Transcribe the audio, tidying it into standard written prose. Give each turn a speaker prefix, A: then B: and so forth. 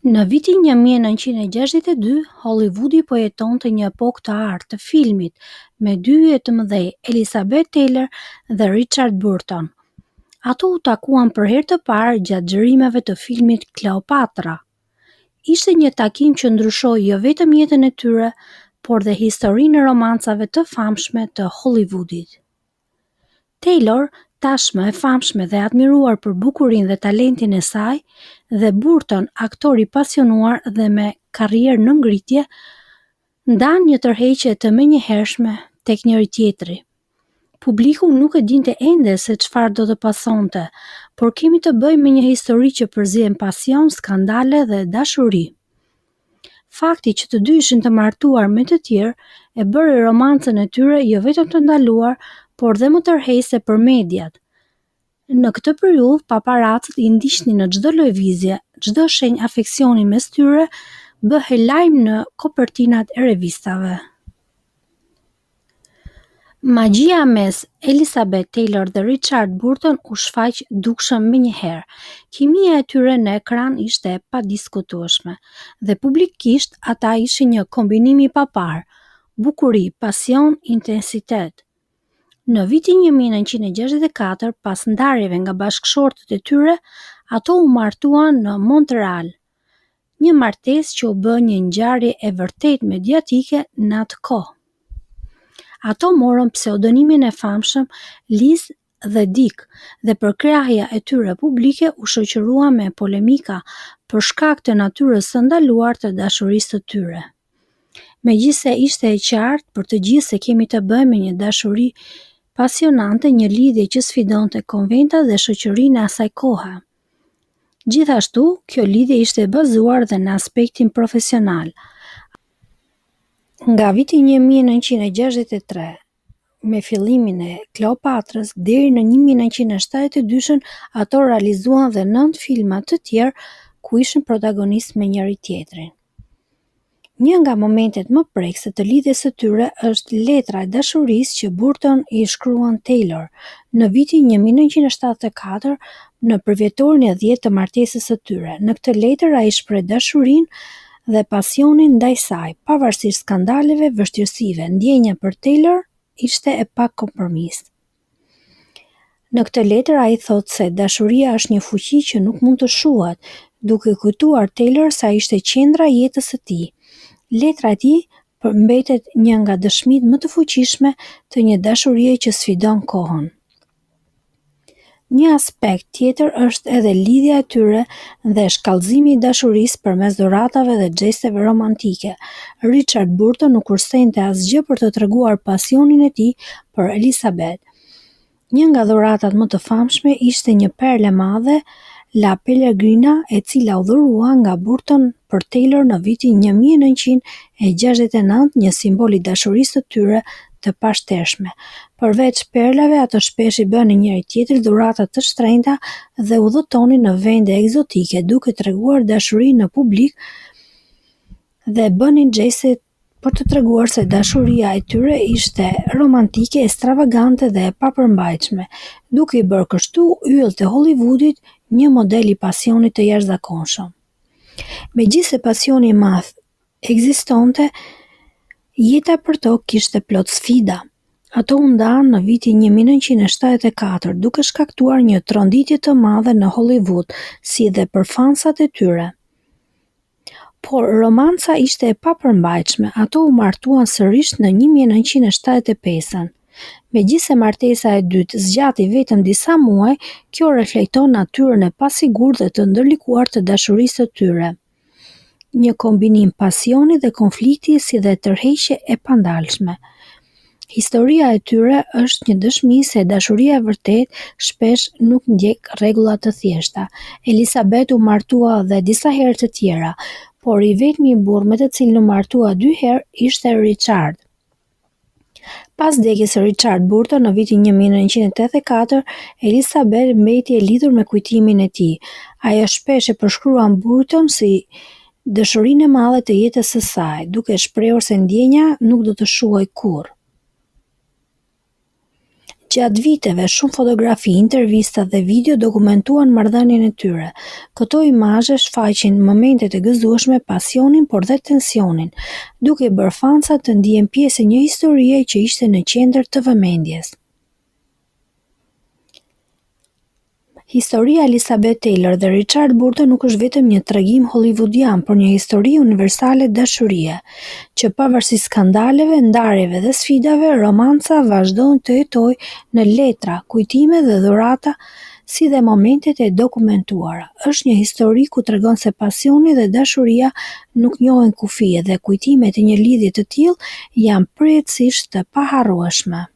A: Në vitin 1962, Hollywoodi po jetonte një epokë të artë të filmit, me dy yje të mëdhej, Elizabeth Taylor dhe Richard Burton. Ato u takuan për herë të parë gjatë xhirimeve të filmit Kleopatra. Ishte një takim që ndryshoi jo vetëm jetën e tyre, por dhe historinë e romancave të famshme të Hollywoodit. Taylor, tashmë e famshme dhe admiruar për bukurinë dhe talentin e saj, dhe Burton, aktor i pasionuar dhe me karrierë në ngritje, ndan një tërheqje të menjëhershme tek njëri tjetri. Publiku nuk e dinte ende se çfarë do të pasonte, por kemi të bëjmë me një histori që përzihen pasion, skandale dhe dashuri. Fakti që të dy ishin të martuar me të tjerë e bëri romancën e tyre jo vetëm të ndaluar, por dhe më tërheqëse për mediat. Në këtë periudhë, paparacët i ndiqnin në çdo lëvizje, çdo shenjë afeksioni mes tyre bëhej lajm në kopertinat e revistave. Magjia mes Elizabeth Taylor dhe Richard Burton u shfaq dukshëm menjëherë. Kimia e tyre në ekran ishte e padiskutueshme dhe publikisht ata ishin një kombinim i papar: bukuri, pasion, intensitet. Në vitin 1964, pas ndarjeve nga bashkëshortët e tyre, ato u martuan në Montreal. Një martesë që u bë një ngjarje e vërtet mediatike në atë kohë. Ato morën pseudonimin e famshëm Liz dhe Dick dhe përkrahja e tyre publike u shoqërua me polemika për shkak të natyrës së ndaluar të dashurisë së tyre. Megjithse ishte e qartë për të gjithë se kemi të bëjmë me një dashuri pasionante, një lidhje që sfidonte konventat dhe shoqërinë e asaj kohe. Gjithashtu, kjo lidhje ishte bazuar dhe në aspektin profesional. Nga viti 1963, me fillimin e Kleopatrës deri në 1972, ato realizuan dhe 9 filma të tjerë ku ishin protagonistë me njëri tjetrin. Një nga momentet më prekse të lidhjes së tyre është letra e dashurisë që Burton i shkruan Taylor në vitin 1974 në përvjetorin e 10 të martesës së tyre. Në këtë letër ai shpreh dashurinë dhe pasionin ndaj saj, pavarësisht skandaleve, vështirësive. Ndjenja për Taylor ishte e pakompromis. Në këtë letër ai thotë se dashuria është një fuqi që nuk mund të shuhet, duke kujtuar Taylor se ai ishte qendra e jetës së tij. Letra e tij përmbetet një nga dëshmitë më të fuqishme të një dashurie që sfidon kohën. Një aspekt tjetër është edhe lidhja e tyre dhe shkallëzimi i dashurisë përmes dhuratave dhe xhesteve romantike. Richard Burton nuk kursente asgjë për të treguar pasionin e tij për Elizabeth. Një nga dhuratat më të famshme ishte një perle madhe, La Pellegrina, e cila u dhurua nga Burton për Taylor në vitin 1969, një simbol i dashurisë së tyre të pashtershme. Përveç perlave, ato shpesh i bënin njëri tjetrit dhurata të shtrenjta dhe udhëtonin në vende egzotike, duke treguar dashuri në publik dhe bënin gjeste për të treguar se dashuria e tyre ishte romantike, ekstravagante dhe e papërmbajtshme, duke i bërë kështu yjet e Hollywoodit një model i pasionit të jashtëzakonshëm. Megjithse pasioni i madh ekzistonte, jeta për to kishte plot sfida. Ato u ndanë në vitin 1974, duke shkaktuar një tronditje të madhe në Hollywood, si dhe për fansat e tyre. Por romanca ishte e papërmbajtshme. Ato u martuan sërish në 1975. Megjithse martesa e dytë zgjati vetëm disa muaj, kjo reflekton natyrën e pasigurt dhe të ndërlikuar të dashurisë së tyre. Një kombinim pasioni dhe konflikti, si dhe tërheqje e pandalshme. Historia e tyre është një dëshmi se dashuria e vërtet shpesh nuk ndjek rregulla të thjeshta. Elizabeth u martua dhe disa herë të tjera, por i vetmi burr me të cilin u martua 2 herë ishte Richard. Pas vdekjes së Richard Burton në vitin 1984, Elizabeth mbeti e lidhur me kujtimin e tij. Ajo shpesh e përshkruan Burton si dëshurinë e madhe të jetës së saj, duke shprehur se ndjenja nuk do të shuhej kurrë. Gjatë viteve, shumë fotografi, intervista dhe video dokumentuan marrëdhënien e tyre. Këto imazhe shfaqin momentet e gëzueshme, pasionin, por dhe tensionin, duke bërë fansa të ndihen pjesë e një historie që ishte në qendër të vëmendjes. Historia e Elizabeth Taylor dhe Richard Burton nuk është vetëm një tregim hollywoodian, por një histori universale dashurie, që pavarësisht skandaleve, ndarjeve dhe sfidave, romanca vazhdon të jetojë në letra, kujtime dhe dhurata, si dhe momentet e dokumentuara. Është një histori ku tregon se pasioni dhe dashuria nuk njohin kufije dhe kujtimet e një lidhje të tillë janë përjetësisht të paharrueshme.